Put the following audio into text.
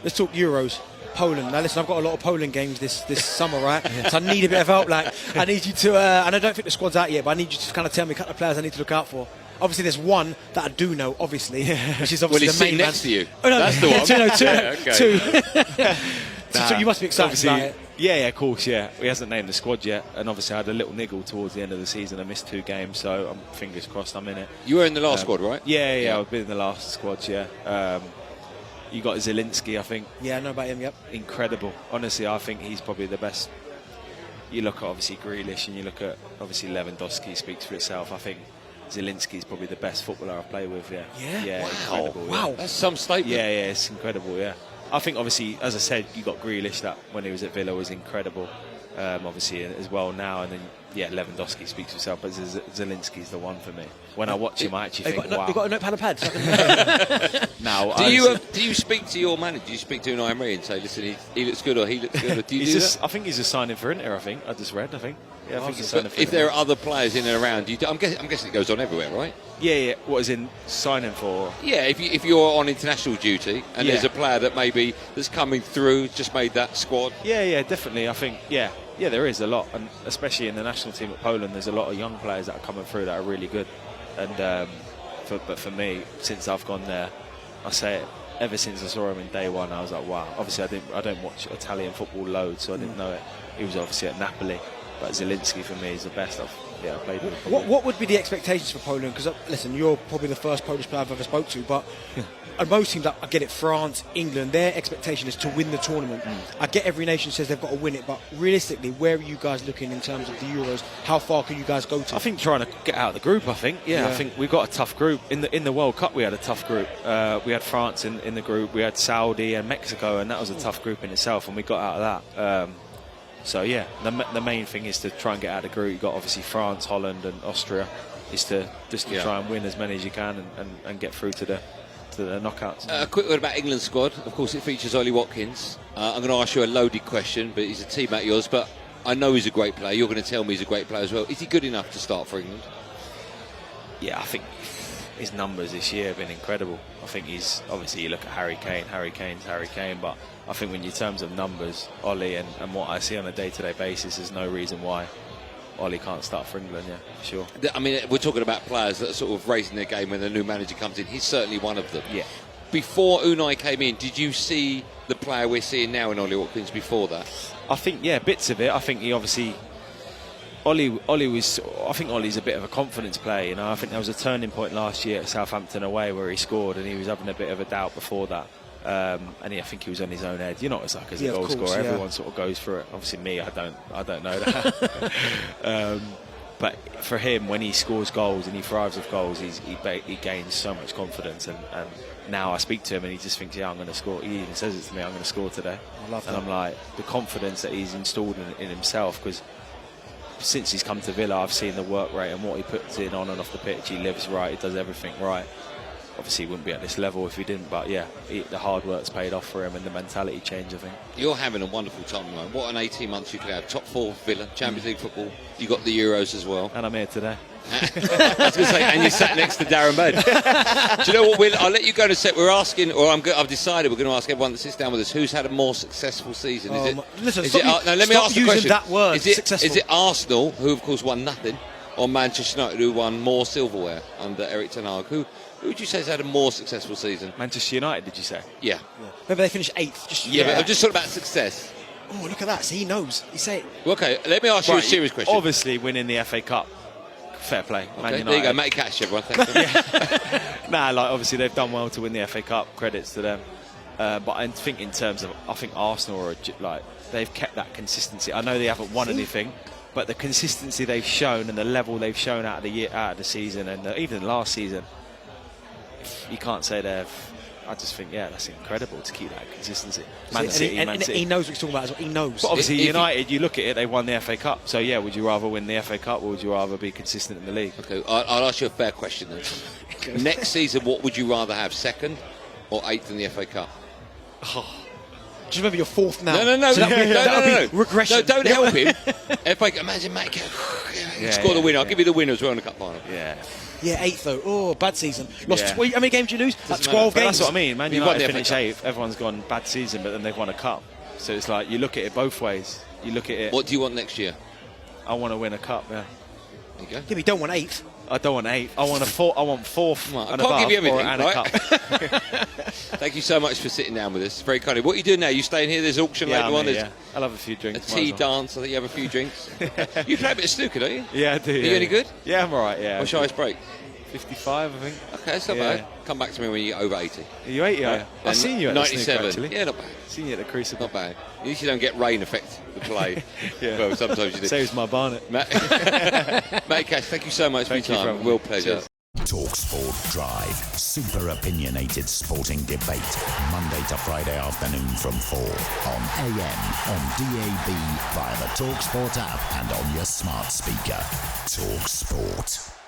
let's talk Euros. Poland. Now listen, I've got a lot of Poland games this summer, right? So I need a bit of help. Like, I need you to, and I don't think the squad's out yet, but I need you to kind of tell me a couple of players I need to look out for. Obviously, there's one that I do know, obviously, which is obviously the main man. Next to you. Oh, no, that's the one. Two. So you must be excited about it. Yeah, of course, yeah. He hasn't named the squad yet, and obviously I had a little niggle towards the end of the season. I missed 2 games, so I'm fingers crossed I'm in it. You were in the last squad, right? Yeah, I've been in the last squad, yeah. You got Zieliński, I think. Yeah, I know about him, yep. Incredible. Honestly, I think he's probably the best. You look at, obviously, Grealish, and you look at, obviously, Lewandowski speaks for itself. I think Zieliński is probably the best footballer I've played with, yeah. Yeah? Incredible. Wow. Yeah. That's some statement. Yeah, it's incredible, yeah. I think, obviously, as I said, you got Grealish, that when he was at Villa was incredible, obviously, as well now. And then, Lewandowski speaks for himself, but Zieliński's the one for me. When I watch him, I actually think, wow. You got a notepad and pad? Now, do you speak to your manager? Do you speak to Unai Emery and say, listen, he looks good or he looks good? Or do you do that? I think he's just signing for Inter, I think. I just read, I think. Yeah, I think he's signing for If there are other players in and around, I'm guessing it goes on everywhere, right? Yeah. What is in signing for? Yeah, if you're on international duty and there's a player that maybe that's coming through, just made that squad. Yeah, definitely. I think, yeah, there is a lot, and especially in the national team at Poland, there's a lot of young players that are coming through that are really good. And but for me, since I've gone there, I say it, ever since I saw him in day one, I was like, wow. Obviously, I don't watch Italian football loads, so I didn't know it. He was obviously at Napoli, but Zieliński for me is the best I've played with. What would be the expectations for Poland? Because listen, you're probably the first Polish player I've ever spoke to, but most teams, I get it, France, England, their expectation is to win the tournament. I get every nation says they've got to win it, but realistically, where are you guys looking in terms of the Euros? How far can you guys go to? I think trying to get out of the group. I think, I think we've got a tough group. In the World Cup, we had a tough group. We had France in the group. We had Saudi and Mexico, and that was a tough group in itself, and we got out of that. So the main thing is to try and get out of the group. You've got obviously France, Holland, and Austria. Is to try and win as many as you can and get through to the knockouts. A quick word about England's squad. Of course, it features Ollie Watkins. I'm going to ask you a loaded question, but he's a teammate of yours. But I know he's a great player. You're going to tell me he's a great player as well. Is he good enough to start for England? Yeah, I think his numbers this year have been incredible. I think he's, obviously you look at Harry Kane. Harry Kane's Harry Kane, but I think when you terms of numbers, Ollie and what I see on a day-to-day basis, there's no reason why Ollie can't start for England, yeah, for sure. I mean, we're talking about players that are sort of raising their game when the new manager comes in. He's certainly one of them. Yeah. Before Unai came in, did you see the player we're seeing now in Ollie Watkins before that? I think, bits of it. I think he obviously... Ollie was... I think Ollie's a bit of a confidence player, you know. I think there was a turning point last year at Southampton away where he scored and he was having a bit of a doubt before that. And I think he was on his own head. You're not as a goal scorer. Everyone sort of goes through it. Obviously, me, I don't know that. But for him, when he scores goals and he thrives with goals, he gains so much confidence. And now I speak to him and he just thinks, I'm going to score. He even says it to me, I'm going to score today. I love that. And I'm like, the confidence that he's installed in himself, because since he's come to Villa, I've seen the work rate and what he puts in on and off the pitch. He lives right. He does everything right. Obviously, he wouldn't be at this level if he didn't, but the hard work's paid off for him and the mentality change, I think. You're having a wonderful time, man. What an 18 months you could have. Top 4 Villa, Champions League football. You got the Euros as well. And I'm here today. I was going to say, and you sat next to Darren Bed. Do you know what? I'll let you go in a sec. We're asking, or I've decided we're going to ask everyone that sits down with us, who's had a more successful season? Let me ask the question. That word, is it Arsenal, who of course won nothing, or Manchester United, who won more silverware under Eric Ten Hag? Who would you say has had a more successful season? Manchester United, did you say? Yeah. Maybe they finished 8th. But I'm just talking about success. Oh, look at that. See, he knows. He said. Okay, let me ask you a serious question. Obviously, winning the FA Cup. Fair play. Okay, Man United. there you go, Matty Cash, everyone. Thanks. Obviously they've done well to win the FA Cup. Credits to them. But I think in terms of, Arsenal they've kept that consistency. I know they haven't won anything, but the consistency they've shown and the level they've shown out of the season, and even last season, you can't say they've. I just think, that's incredible to keep that consistency. Man City. He knows what he's talking about as well. He knows. But obviously, United, you look at it, they won the FA Cup. So, would you rather win the FA Cup or would you rather be consistent in the league? Okay, I'll ask you a fair question then. Next season, what would you rather have, 2nd or 8th in the FA Cup? Just remember you're fourth now. No. So that'll be regression. No, don't help him. If I imagine Matty Cash score the winner, I'll give you the winner as well in the cup final. Yeah, 8th though. Oh, bad season. Lost. How many games did you lose? Like 12 But games. that's what I mean. Man United finished 8th. Everyone's gone bad season, but then they've won a cup. So it's like you look at it both ways. You look at it. What do you want next year? I want to win a cup. Yeah. There you go. Yeah, but you don't want 8th. I don't want 8th. I want I want 4th. I and can't give you above, everything, and a right? cup. Thank you so much for sitting down with us. It's very kind of you. What are you doing now? You staying here? There's auction later on. Yeah. I'll have a few drinks. A tea dance. I think you have a few drinks. You play a bit of snooker, don't you? Yeah, I do. Are you any good? Yeah, I'm alright. Yeah. What's your highest break? 55, I think. Okay, it's not bad. Come back to me when you get over 80. Are you 80? Right. I've seen you at 97. the snooker, actually. Yeah, not bad. Seen you at the Crucible. Not bad. At least you don't get rain affect the play. Yeah. Well, sometimes you do. Saves my barnet. Matty Cash, thank you so much for your time. Real pleasure. talkSPORT Drive. Super opinionated sporting debate. Monday to Friday afternoon from 4 on AM, on DAB, via the talkSPORT app and on your smart speaker. talkSPORT.